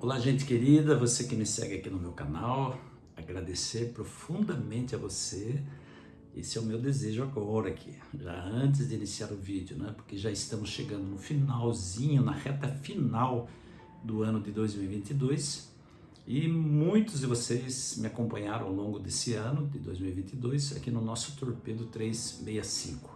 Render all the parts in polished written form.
Olá, gente querida, você que me segue aqui no meu canal, agradecer profundamente a você. Esse é o meu desejo agora aqui, já antes de iniciar o vídeo, né? Porque já estamos chegando no finalzinho, na reta final do ano de 2022 e muitos de vocês me acompanharam ao longo desse ano de 2022 aqui no nosso Torpedo 365.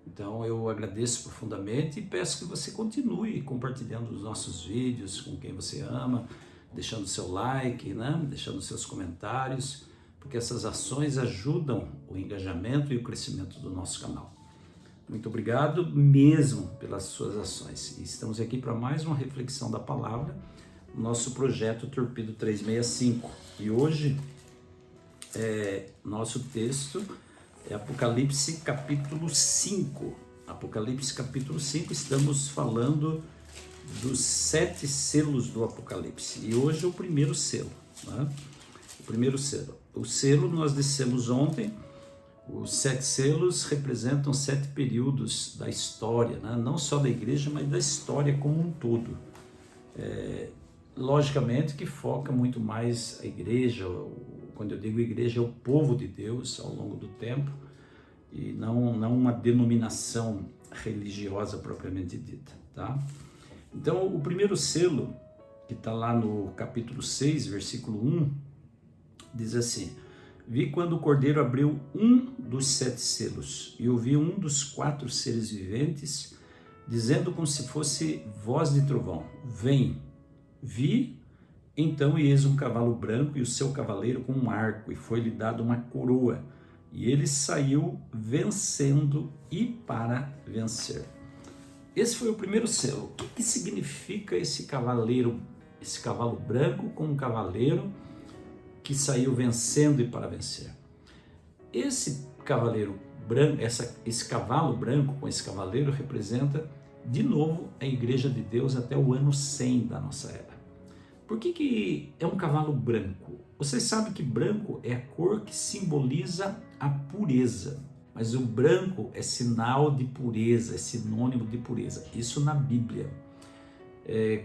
Então eu agradeço profundamente e peço que você continue compartilhando os nossos vídeos com quem você ama, deixando seu like, né? Deixando seus comentários, porque essas ações ajudam o engajamento e o crescimento do nosso canal. Muito obrigado mesmo pelas suas ações. E estamos aqui para mais uma reflexão da palavra, nosso projeto Torpedo 365. E hoje, nosso texto é Apocalipse capítulo 5. Apocalipse capítulo 5, estamos falando dos 7 selos do Apocalipse. E hoje é o primeiro selo, né? O primeiro selo. O selo nós dissemos ontem, os 7 selos representam 7 períodos da história, né? Não só da igreja, mas da história como um todo. Logicamente que foca muito mais a igreja, quando eu digo igreja, é o povo de Deus ao longo do tempo, e não uma denominação religiosa propriamente dita, tá? Então, o primeiro selo, que está lá no capítulo 6, versículo 1, diz assim: vi quando o Cordeiro abriu um dos 7 selos, e ouvi um dos 4 seres viventes, dizendo como se fosse voz de trovão: vem. Vi, então, e eis um cavalo branco, e o seu cavaleiro com um arco, e foi-lhe dado uma coroa, e ele saiu vencendo e para vencer. Esse foi o primeiro selo. O que significa esse cavalo branco com um cavaleiro que saiu vencendo e para vencer? Esse cavaleiro branco, esse cavalo branco com esse cavaleiro representa, de novo, a Igreja de Deus até o ano 100 da nossa era. Por que é um cavalo branco? Vocês sabem que branco é a cor que simboliza a pureza, mas o branco é sinal de pureza, é sinônimo de pureza, isso na Bíblia.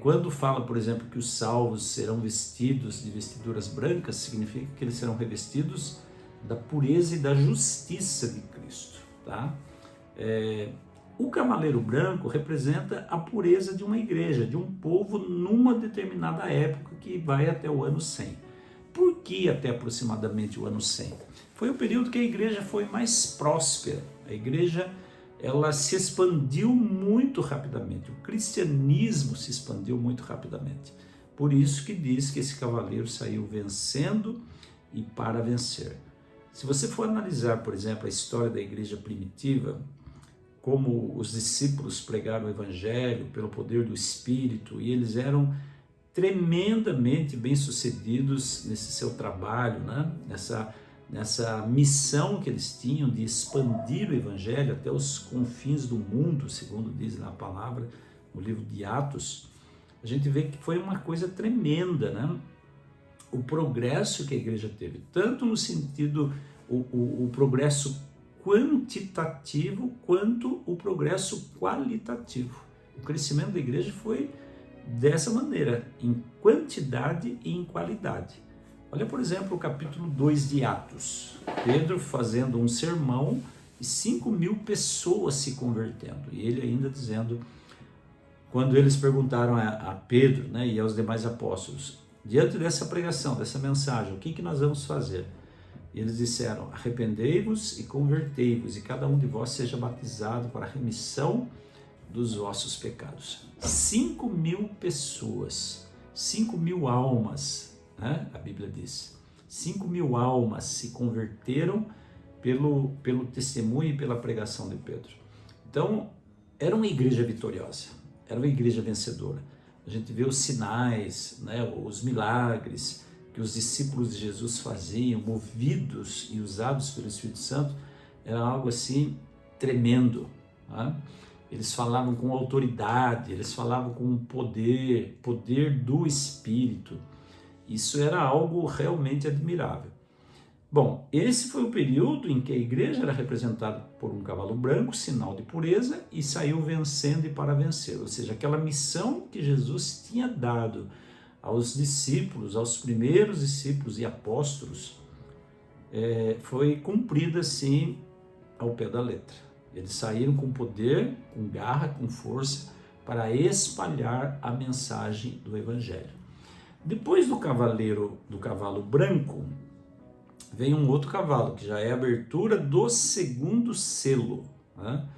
Quando fala, por exemplo, que os salvos serão vestidos de vestiduras brancas, significa que eles serão revestidos da pureza e da justiça de Cristo, tá? O cavaleiro branco representa a pureza de uma igreja, de um povo numa determinada época que vai até o ano 100. Por que até aproximadamente o ano 100? Foi o período que a igreja foi mais próspera. A igreja, ela se expandiu muito rapidamente. O cristianismo se expandiu muito rapidamente. Por isso que diz que esse cavaleiro saiu vencendo e para vencer. Se você for analisar, por exemplo, a história da igreja primitiva, como os discípulos pregaram o evangelho pelo poder do Espírito, e eles eram tremendamente bem-sucedidos nesse seu trabalho, né? Nessa missão que eles tinham de expandir o evangelho até os confins do mundo, segundo diz na palavra, no livro de Atos. A gente vê que foi uma coisa tremenda, né? O progresso que a igreja teve, tanto no sentido, o progresso quantitativo quanto o progresso qualitativo. O crescimento da igreja foi dessa maneira, em quantidade e em qualidade. Olha, por exemplo, o capítulo 2 de Atos. Pedro fazendo um sermão e 5.000 pessoas se convertendo. E ele ainda dizendo, quando eles perguntaram a Pedro, né, e aos demais apóstolos, diante dessa pregação, dessa mensagem, o que nós vamos fazer? E eles disseram: arrependei-vos e convertei-vos, e cada um de vós seja batizado para a remissão dos vossos pecados. 5.000 pessoas, 5.000 almas, né? A Bíblia diz. 5.000 almas se converteram pelo testemunho e pela pregação de Pedro. Então, era uma igreja vitoriosa, era uma igreja vencedora. A gente vê os sinais, né? Os milagres que os discípulos de Jesus faziam, movidos e usados pelo Espírito Santo, era algo assim tremendo, né? Eles falavam com autoridade, eles falavam com poder do Espírito. Isso era algo realmente admirável. Bom, esse foi o período em que a igreja era representada por um cavalo branco, sinal de pureza, e saiu vencendo e para vencer. Ou seja, aquela missão que Jesus tinha dado aos discípulos, aos primeiros discípulos e apóstolos, foi cumprida assim ao pé da letra. Eles saíram com poder, com garra, com força, para espalhar a mensagem do Evangelho. Depois do cavalo branco, vem um outro cavalo, que já é a abertura do segundo selo, né?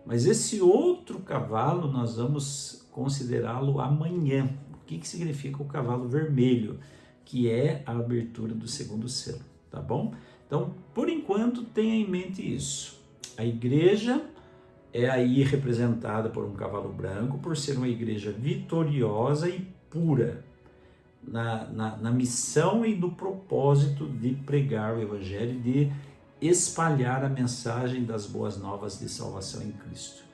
Mas esse outro cavalo nós vamos considerá-lo amanhã. O que significa o cavalo vermelho? Que é a abertura do segundo selo, tá bom? Então, por enquanto, tenha em mente isso. A igreja é aí representada por um cavalo branco, por ser uma igreja vitoriosa e pura, na missão e no propósito de pregar o Evangelho, de espalhar a mensagem das boas novas de salvação em Cristo.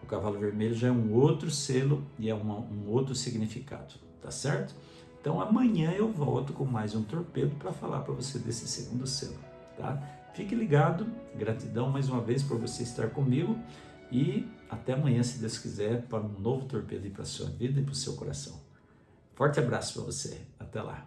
O cavalo vermelho já é um outro selo e é um outro significado, tá certo? Então amanhã eu volto com mais um torpedo para falar para você desse segundo selo, tá? Fique ligado, gratidão mais uma vez por você estar comigo e até amanhã, se Deus quiser, para um novo torpedo para a sua vida e para o seu coração. Forte abraço para você, até lá.